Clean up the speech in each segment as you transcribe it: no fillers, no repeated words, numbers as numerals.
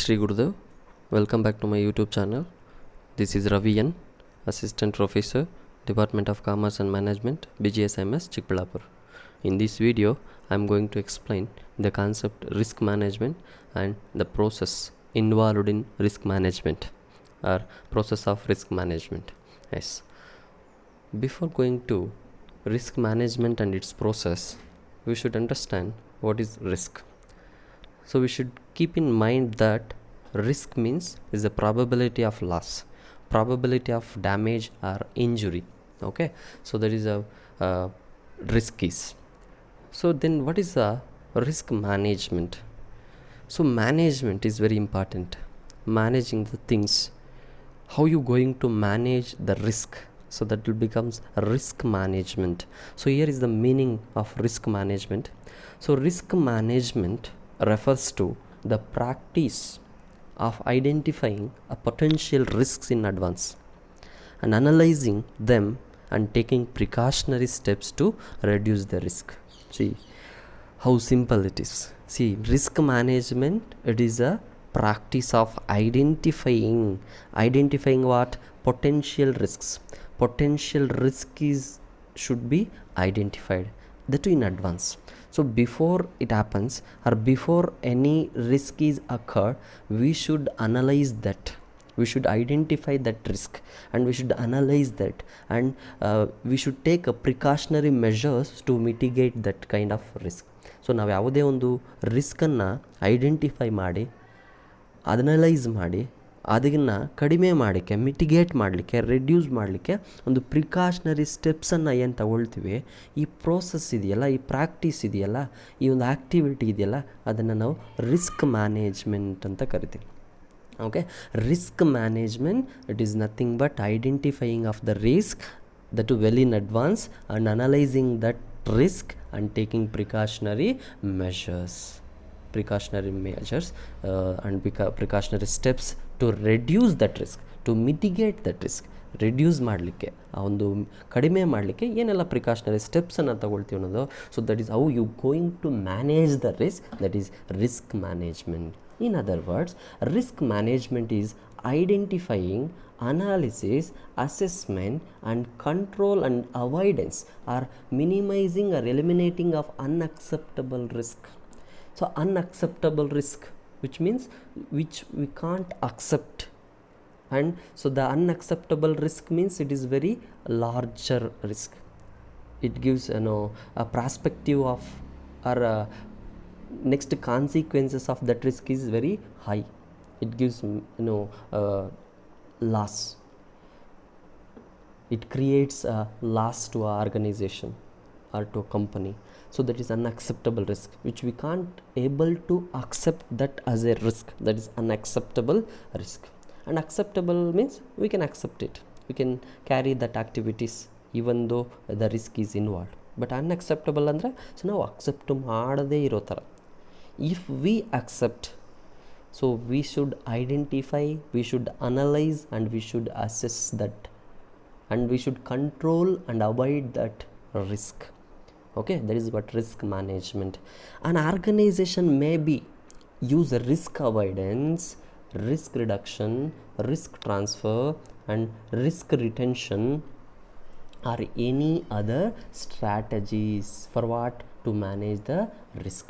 Shri Gurudev. Welcome back to my YouTube channel. This is Ravi N, Assistant Professor, Department of Commerce and Management, BGSMS, Chikballapur. In this video, I am going to explain the concept risk management and the process involved in risk management or process of risk management. Yes. Before going to risk management and its process, we should understand what is risk. So we should keep in mind that risk means is the probability of loss, probability of damage or injury. Okay, so there is a risk is. So then what is the risk management? So management is very important. Managing the things, how you going to manage the risk, so that will becomes risk management. So here is the meaning of risk management. So risk management refers to the practice of identifying a potential risks in advance and analyzing them and taking precautionary steps to reduce the risk. See how simple it is. See, risk management, it is a practice of identifying what potential risks. Potential risk is should be identified, that in advance. So before it happens or before any risk is occurred, we should analyze that, we should identify that risk and we should analyze that, and we should take a precautionary measures to mitigate that kind of risk. So ನಾವು ಯಾವುದೇ ಒಂದು ರಿಸ್ಕನ್ನು identify ಮಾಡಿ analyse ಮಾಡಿ ಅದನ್ನು ಕಡಿಮೆ ಮಾಡಲಿಕ್ಕೆ, mitigate ಮಾಡಲಿಕ್ಕೆ, reduce ಮಾಡಲಿಕ್ಕೆ ಒಂದು ಪ್ರಿಕಾಷನರಿ ಸ್ಟೆಪ್ಸನ್ನು ಏನು ತಗೊಳ್ತೀವಿ, ಈ ಪ್ರೋಸೆಸ್ ಇದೆಯಲ್ಲ, ಈ ಪ್ರಾಕ್ಟೀಸ್ ಇದೆಯಲ್ಲ, ಈ ಒಂದು ಆ್ಯಕ್ಟಿವಿಟಿ ಇದೆಯಲ್ಲ, ಅದನ್ನು ನಾವು ರಿಸ್ಕ್ ಮ್ಯಾನೇಜ್ಮೆಂಟ್ ಅಂತ ಕರಿತೀವಿ. Okay, risk management it is nothing but identifying of the risk that well in advance and analyzing that risk and taking precautionary measures and precautionary steps to reduce that risk, to mitigate that risk. Reduce ಮಾಡಲಿಕ್ಕೆ, ಆ ಒಂದು ಕಡಿಮೆ ಮಾಡಲಿಕ್ಕೆ ಏನೆಲ್ಲ precautionary ಸ್ಟೆಪ್ಸನ್ನು ತಗೊಳ್ತೀವಿ ಅನ್ನೋದು. So that is how you going to manage the risk, that is risk management. In other words, risk management is identifying, analysis, assessment and control and avoidance or minimizing or eliminating of unacceptable risk. So unacceptable risk, which means which we can't accept, and so the unacceptable risk means it is very larger risk. It gives a perspective of or next consequences of that risk is very high. It gives loss, it creates a loss to our organization or to a company. So that is unacceptable risk, which we can't able to accept that as a risk. That is unacceptable risk. And acceptable means we can accept it, we can carry that activities even though the risk is involved. But unacceptable ಅಂದರೆ so ನಾವು accept ಮಾಡದೇ ಇರೋ ಥರ. If we accept, so we should identify, we should analyze and we should assess that, and we should control and avoid that risk. Okay, that is what risk management. An organization may be use risk avoidance, risk reduction, risk transfer and risk retention or any other strategies for what? To manage the risk.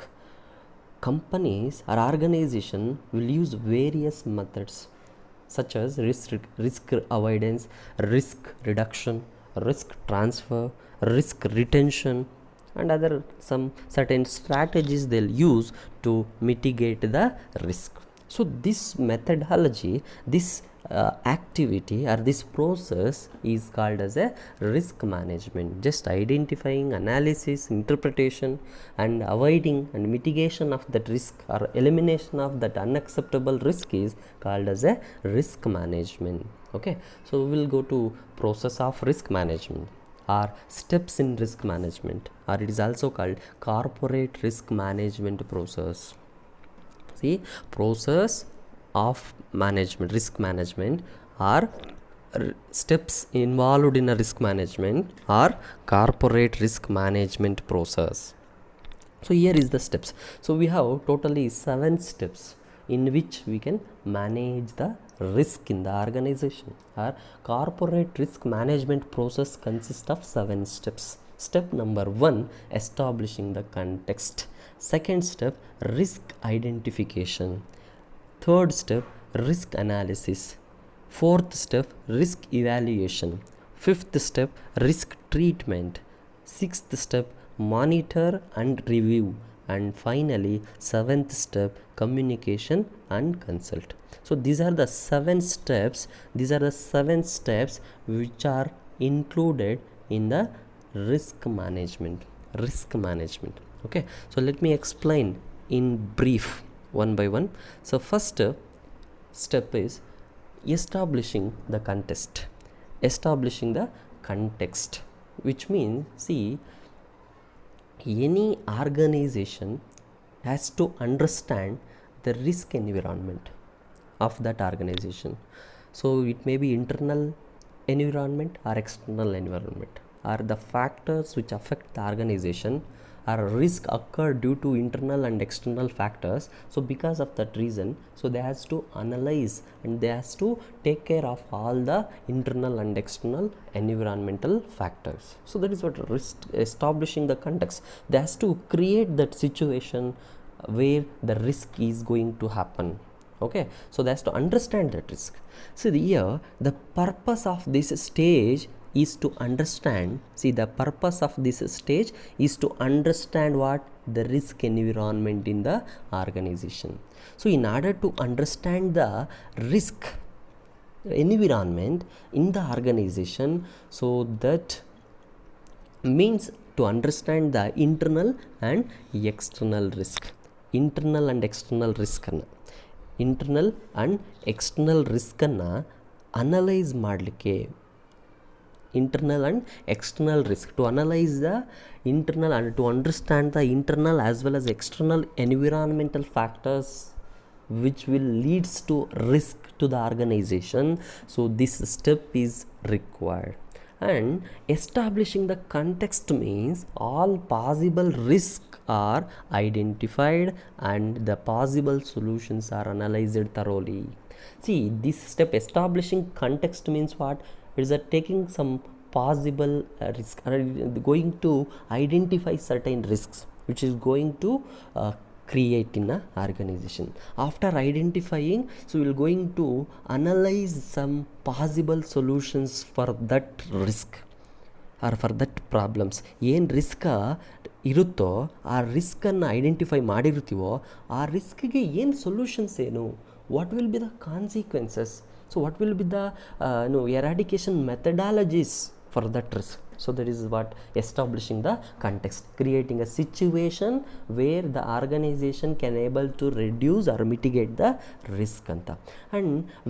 Companies or organization will use various methods such as risk avoidance, risk reduction, risk transfer, risk retention and other some certain strategies they'll use to mitigate the risk. So this methodology, this activity or this process is called as a risk management. Just identifying, analysis, interpretation and avoiding and mitigation of that risk or elimination of that unacceptable risk is called as a risk management. Okay, so we will go to process of risk management or steps in risk management, or it is also called corporate risk management process. See, process of management, risk management or steps involved in a risk management or corporate risk management process. So here is the steps. So we have totally 7 steps in which we can manage the risk in the organization. Our corporate risk management process consists of 7 steps. Step number 1, establishing the context. Second step, risk identification. Third step, risk analysis. Fourth step, risk evaluation. Fifth step, risk treatment. Sixth step, monitor and review. And finally, seventh step, communication and consult. So these are the 7 steps. These are the 7 steps which are included in the risk management. Okay, so let me explain in brief one by one. So first step is establishing the context. Which means, see, any organization has to understand the risk environment of that organization. So it may be internal environment or external environment, or the factors which affect the organization or risk occur due to internal and external factors. So because of that reason, so they has to analyze and they has to take care of all the internal and external environmental factors. So that is what risk, establishing the context. They has to create that situation where the risk is going to happen. Okay, so they has to understand that risk. So here the purpose of this stage is to understand, what the risk environment in the organization. So in order to understand the risk environment in the organization, so that means to understand the internal and external risk. Internal and external risk ಅನ್ನು analyse ಮಾಡಲಿಕ್ಕೆ, internal and external risk, to analyze the internal and to understand the internal as well as external environmental factors which will leads to risk to the organization. So this step is required. And establishing the context means all possible risks are identified and the possible solutions are analyzed thoroughly. See, this step, establishing context, means what? It is taking some possible risk, going to identify certain risks which is going to create in a organization. After identifying, so we are going to analyze some possible solutions for that risk or for that problems. ಏನು risk ಇರುತ್ತೋ ಆ ರಿಸ್ಕನ್ನು identify ಮಾಡಿರ್ತೀವೋ ಆ ರಿಸ್ಕ್ಗೆ ಏನು solutions ಏನು, what will be the consequences, so what will be the eradication methodologies for that risk. So that is what establishing the context, creating a situation where the organization can able to reduce or mitigate the risk anta. And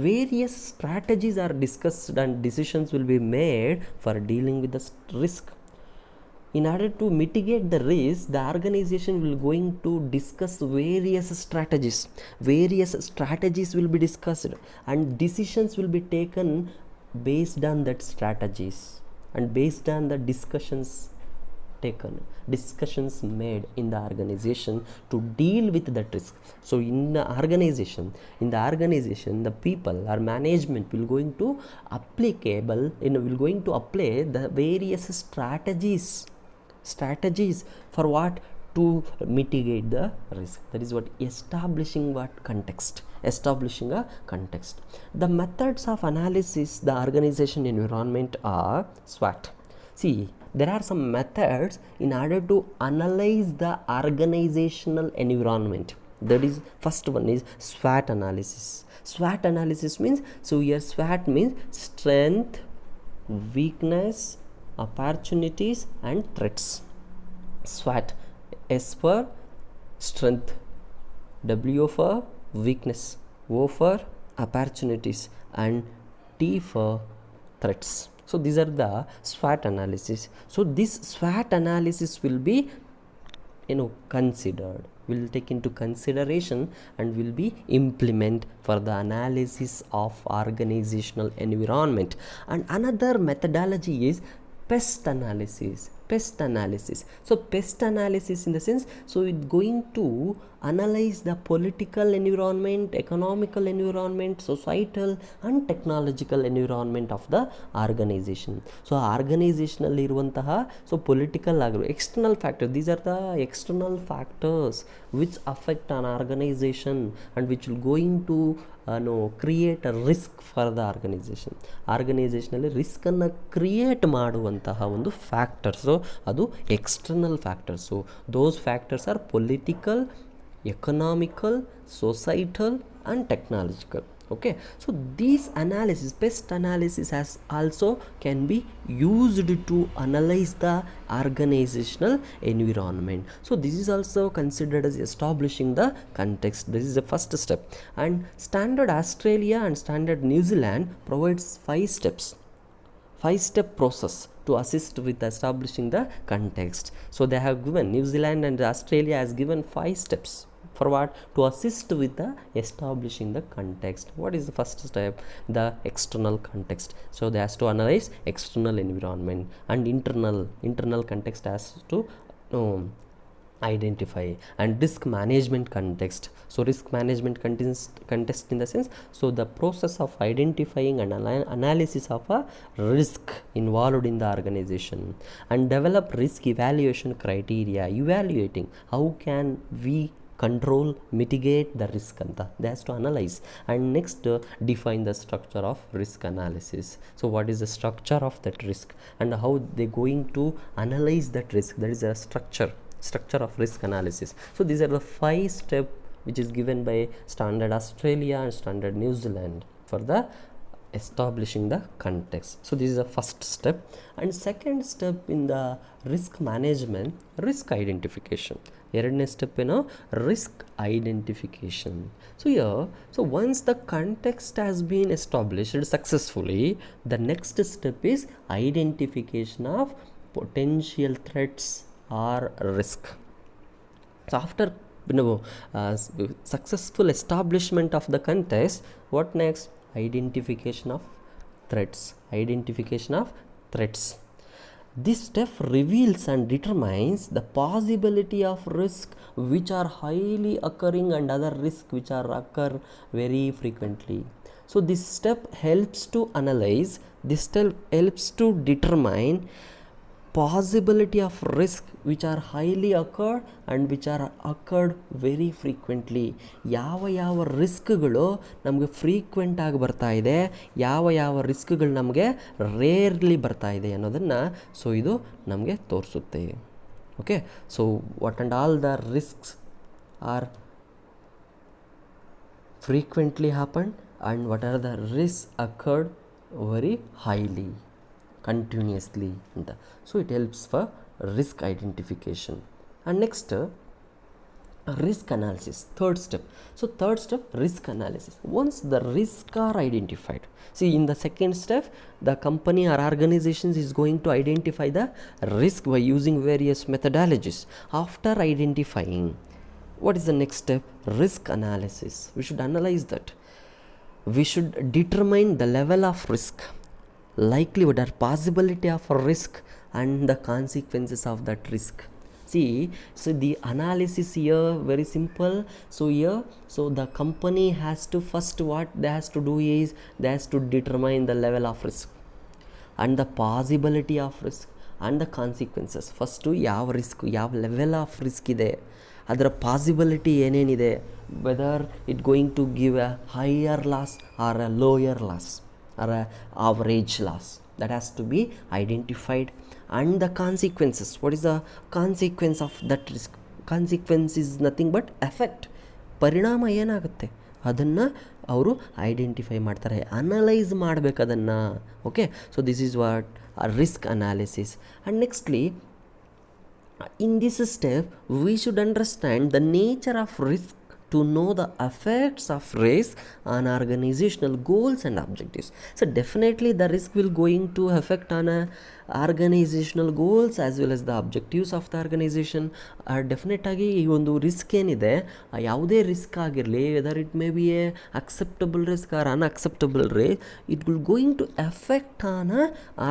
various strategies are discussed and decisions will be made for dealing with the risk. In order to mitigate the risk, the organization will going to discuss various strategies will be discussed and decisions will be taken based on that strategies and based on the discussions made in the organization to deal with that risk. So in the organization, the people or management will going to apply the various strategies for what? To mitigate the risk. That is what establishing context. The methods of analysis the organization environment are SWOT. See, there are some methods in order to analyze the organizational environment. That is, first one is SWOT analysis. SWOT analysis means, so here SWOT means strength, weakness, opportunities and threats. SWOT, S for strength, W for weakness, O for opportunities and T for threats. So these are the SWOT analysis. So this SWOT analysis will be considered, will take into consideration and will be implement for the analysis of organizational environment. And another methodology is PEST analysis. pest analysis. So pest analysis in the sense, so it's going to analyze the political environment, economical environment, societal and technological environment of the organization. So organizational iruvantaha, so political external factors, these are the external factors which affect an organization and which will going to create a risk for the organization. ಆರ್ಗನೈಸೇಷನಲ್ಲಿ ರಿಸ್ಕನ್ನು create ಮಾಡುವಂತಹ ಒಂದು factors ಅದು external factors. Those factors are political, economical, societal and technological. Okay, so these analysis, pest analysis has also can be used to analyze the organizational environment. So this is also considered as establishing the context. This is the first step. And Standard Australia and Standard New Zealand provides 5-step process to assist with establishing the context. So they have given, New Zealand and Australia has given 5 steps for what? To assist with the establishing the context. What is the first step? The external context. So they has to analyze external environment, and internal context has to identify, and risk management context. So risk management context in the sense, so the process of identifying and analysis of a risk involved in the organization, and develop risk evaluation criteria, evaluating how can we control, mitigate the risk anta they has to analyze. And next define the structure of risk analysis. So what is the structure of that risk and how they going to analyze that risk? That is a structure of risk analysis. So these are the 5 steps which is given by Standard Australia and Standard New Zealand for the establishing the context. So this is the first step. And second step in the risk management, risk identification. ಎರಡನೇ step ಏನೋ risk identification. So once the context has been established successfully, the next step is identification of potential threats or risk. So after successful establishment of the context, what next? Identification of threats. This step reveals and determines the possibility of risk which are highly occurring and other risks which are occur very frequently. So this step helps to analyze, this step helps to determine possibility of risk which are highly occurred and which are occurred very frequently. ಯಾವ ರಿಸ್ಕ್ಗಳು ನಮಗೆ frequent ಆಗಿ ಬರ್ತಾ ಇದೆ, ಯಾವ ರಿಸ್ಕ್ಗಳು ನಮಗೆ rarely ಬರ್ತಾ ಇದೆ ಅನ್ನೋದನ್ನು ಸೊ ಇದು ನಮಗೆ ತೋರಿಸುತ್ತೆ. Okay, so what and all the risks are frequently happened and what are the risks occurred very highly, continuously. So it helps for risk identification. And next risk analysis, third step. So third step, risk analysis. Once the risks are identified, see in the second step the company or organizations is going to identify the risk by using various methodologies. After identifying, what is the next step? Risk analysis. We should analyze that. We should determine the level of risk, likelihood or possibility of a risk, and the consequences of that risk. See, so the analysis here very simple. So here, so the company has to first, what they has to do is they has to determine the level of risk and the possibility of risk and the consequences. First ಯಾವ risk, ಯಾವ level of risk ಇದೆ, ಅದರ possibility ಏನೇನಿದೆ, whether it going to give a higher loss or a lower loss or a average loss, that has to be identified. And the consequences, what is the consequence of that risk? Consequence is nothing but effect, ಪರಿಣಾಮ ಏನಾಗುತ್ತೆ ಅದನ್ನು ಅವರು identify ಮಾಡ್ತಾರೆ, analyse ಮಾಡಬೇಕು ಅದನ್ನು. Okay, so this is what risk analysis. And nextly, in this step we should understand the nature of risk to know the effects of risk on organizational goals and objectives. So definitely the risk will going to affect on organizational goals as well as the objectives of the organization. Definite ಆಗಿ ಈ ಒಂದು risk ಏನಿದೆ, ಯಾವುದೇ risk ಆಗಿರಲಿ, whether it may be a acceptable risk or unacceptable risk, it will going to effect on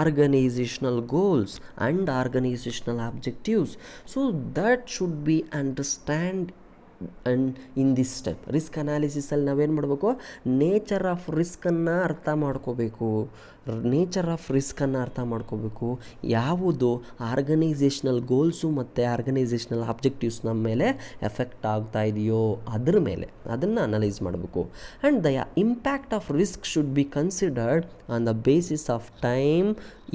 organizational goals and organizational objectives. So that should be understand. And in this step risk ಅನಾಲಿಸಿಸಲ್ಲಿ ನಾವೇನು ಮಾಡಬೇಕು, nature of ರಿಸ್ಕನ್ನು ಅರ್ಥ ಮಾಡ್ಕೋಬೇಕು. ಯಾವುದು organizational goals ಮತ್ತು organizational objectives ನಮ್ಮ ಮೇಲೆ ಎಫೆಕ್ಟ್ ಆಗ್ತಾ ಇದೆಯೋ ಅದ್ರ ಮೇಲೆ ಅದನ್ನು ಅನಲೈಸ್ ಮಾಡಬೇಕು. And the impact of risk should be considered on the basis of time,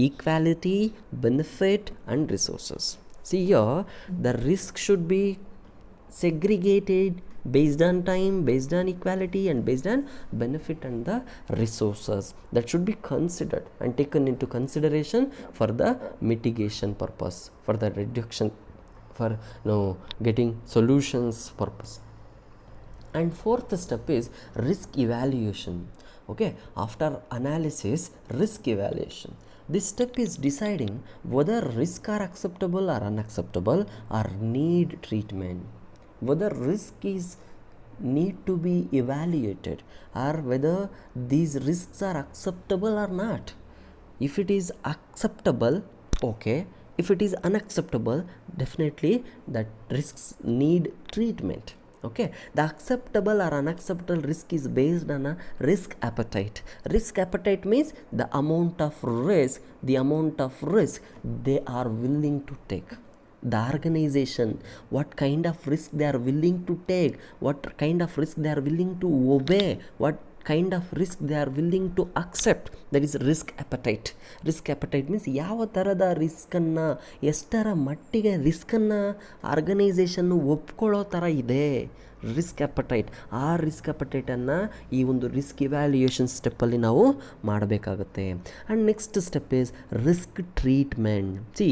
equality, benefit and resources. See here the risk should be segregated based on time, based on equality, and based on benefit and the resources that should be considered and taken into consideration for the mitigation purpose, for the reduction, for getting solutions purpose. And fourth step is risk evaluation. Okay, after analysis, risk evaluation. This step is deciding whether risks are acceptable or unacceptable or need treatment, whether risk is need to be evaluated or whether these risks are acceptable or not. If it is acceptable, okay. If it is unacceptable, definitely that risks need treatment. Okay, the acceptable or unacceptable risk is based on a risk appetite. Risk appetite means the amount of risk they are willing to take. The organization, what kind of risk they are willing to take, what kind of risk they are willing to obey, what kind of risk they are willing to accept, that is risk appetite. Risk appetite means ಯಾವ ಥರದ ರಿಸ್ಕನ್ನು, ಎಷ್ಟರ ಮಟ್ಟಿಗೆ ರಿಸ್ಕನ್ನು organisation ಒಪ್ಕೊಳ್ಳೋ ಥರ ಇದೆ, risk appetite. ಆ risk ಅಪಟೈಟನ್ನು ಈ ಒಂದು ರಿಸ್ಕ್ ಇವ್ಯಾಲ್ಯೂಯೇಷನ್ ಸ್ಟೆಪ್ಪಲ್ಲಿ ನಾವು ಮಾಡಬೇಕಾಗುತ್ತೆ. And next step is risk treatment. See,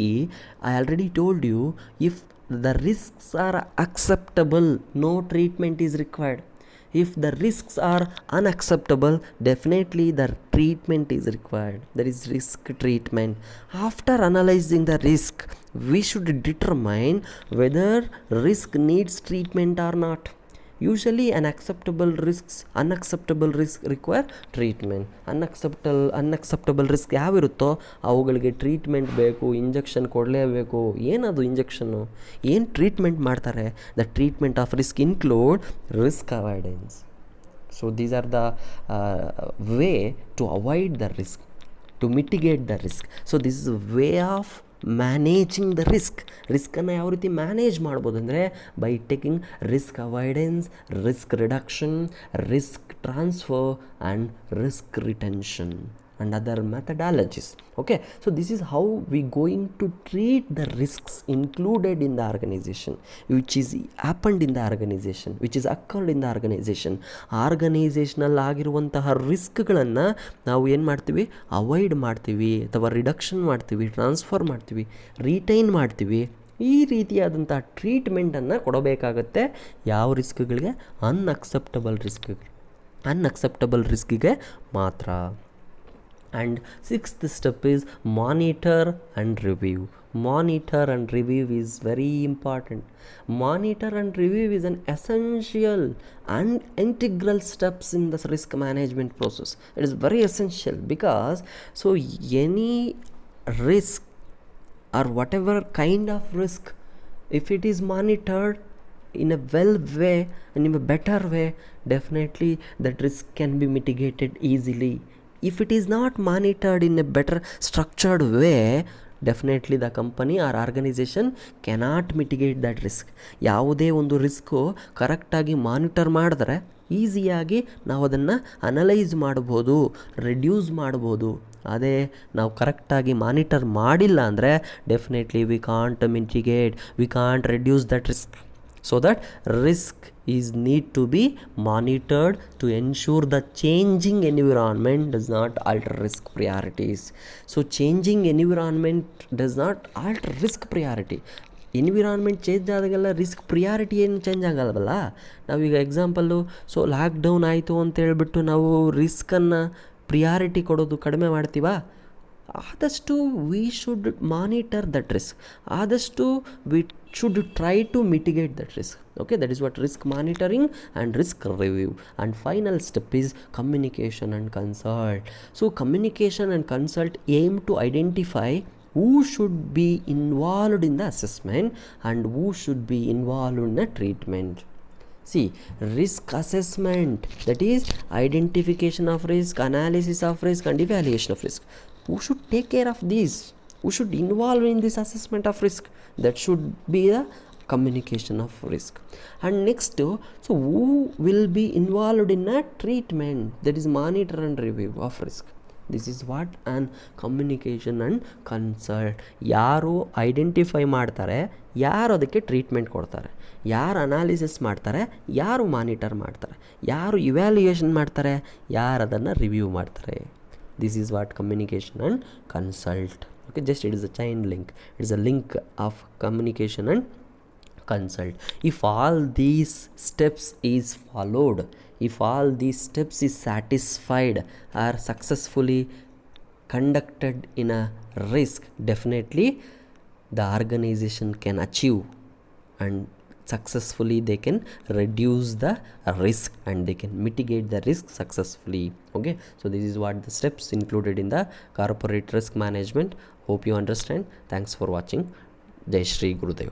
I already told you, if the risks are acceptable, no treatment is required. If the risks are unacceptable, definitely the treatment is required. There is risk treatment. After analyzing the risk, we should determine whether risk needs treatment or not. Usually unacceptable risk require treatment. Unacceptable risk ಯಾವಿರುತ್ತೋ ಅವುಗಳಿಗೆ treatment ಬೇಕು, injection ಕೊಡಲೇಬೇಕು. ಏನದು injection, ಏನು treatment ಮಾಡ್ತಾರೆ? The treatment of risk include risk avoidance. So these are the way to avoid the risk, to mitigate the risk. So this is way of managing the ರಿಸ್ಕನ್ನು ಯಾವ ರೀತಿ manage ಮಾಡ್ಬೋದು ಅಂದರೆ by taking risk avoidance, risk reduction, risk transfer and risk retention and other methodologies. Okay, so this is how we going to treat the risks included in the organization, which is happened in the organization, which is occurred in the organization. Organisational ಆಗಿರುವಂತಹ ರಿಸ್ಕ್ಗಳನ್ನು ನಾವು ಏನು ಮಾಡ್ತೀವಿ, avoid ಮಾಡ್ತೀವಿ, ಅಥವಾ reduction ಮಾಡ್ತೀವಿ, transfer ಮಾಡ್ತೀವಿ, retain ಮಾಡ್ತೀವಿ. ಈ ರೀತಿಯಾದಂಥ ಟ್ರೀಟ್ಮೆಂಟನ್ನು ಕೊಡಬೇಕಾಗತ್ತೆ ಯಾವ ರಿಸ್ಕ್ಗಳಿಗೆ? ಅನ್ಅಕ್ಸೆಪ್ಟಬಲ್ ರಿಸ್ಕಿಗೆ ಮಾತ್ರ. And sixth step is monitor and review. Monitor and review is very important. Monitor and review is an essential and integral steps in the risk management process. It is very essential because so any risk or whatever kind of risk, if it is monitored in a well way and in a better way, definitely that risk can be mitigated easily. If it is not monitored in a better structured way, definitely the company or organisation cannot mitigate that risk. ಯಾವುದೇ ಒಂದು risk ಕರೆಕ್ಟಾಗಿ monitor ಮಾಡಿದ್ರೆ ಈಸಿಯಾಗಿ ನಾವು ಅದನ್ನು analyse ಮಾಡ್ಬೋದು, reduce ಮಾಡ್ಬೋದು. ಅದೇ ನಾವು ಕರೆಕ್ಟಾಗಿ ಮಾನಿಟರ್ ಮಾಡಿಲ್ಲ ಅಂದರೆ definitely we can't mitigate, we can't reduce that risk. So that risk is need to be monitored to ensure the changing environment does not alter risk priorities. So changing environment does not alter risk priority. Environment change ಆದಾಗೆಲ್ಲ risk priority ಏನು change ಆಗಲ್ವಲ್ಲ. ನಾವೀಗ example, so lockdown ಆಯಿತು ಅಂತೇಳ್ಬಿಟ್ಟು ನಾವು ರಿಸ್ಕನ್ನು priority ಕೊಡೋದು ಕಡಿಮೆ ಮಾಡ್ತೀವಾ? ಆದಷ್ಟು we should monitor that risk, ಆದಷ್ಟು we should try to mitigate that risk. Okay, that is what risk monitoring and risk review. And final step is communication and consult. So communication and consult aim to identify who should be involved in the assessment and who should be involved in the treatment. See, risk assessment, that is identification of risk, analysis of risk and evaluation of risk. Who should take care of these? Who should involve in this assessment of risk? That should be the communication of risk. And next, so who will be involved in a treatment, that is monitor and review of risk. This is what an communication and consult. ಯಾರು identify ಮಾಡ್ತಾರೆ, ಯಾರು ಅದಕ್ಕೆ treatment ಕೊಡ್ತಾರೆ, ಯಾರು analysis ಮಾಡ್ತಾರೆ, ಯಾರು monitor ಮಾಡ್ತಾರೆ, ಯಾರು ಇವ್ಯಾಲ್ಯೂಯೇಷನ್ ಮಾಡ್ತಾರೆ, ಯಾರು ಅದನ್ನು ರಿವ್ಯೂ ಮಾಡ್ತಾರೆ. This is what communication and consult. Okay, just it is a chain link. It is a link of communication and consult. If all these steps is followed, if all these steps is satisfied, are successfully conducted in a risk, definitely the organization can achieve and successfully they can reduce the risk and they can mitigate the risk successfully. Okay, so this is what the steps included in the corporate risk management. Hope you understand. Thanks for watching. Jai Shri Gurudev.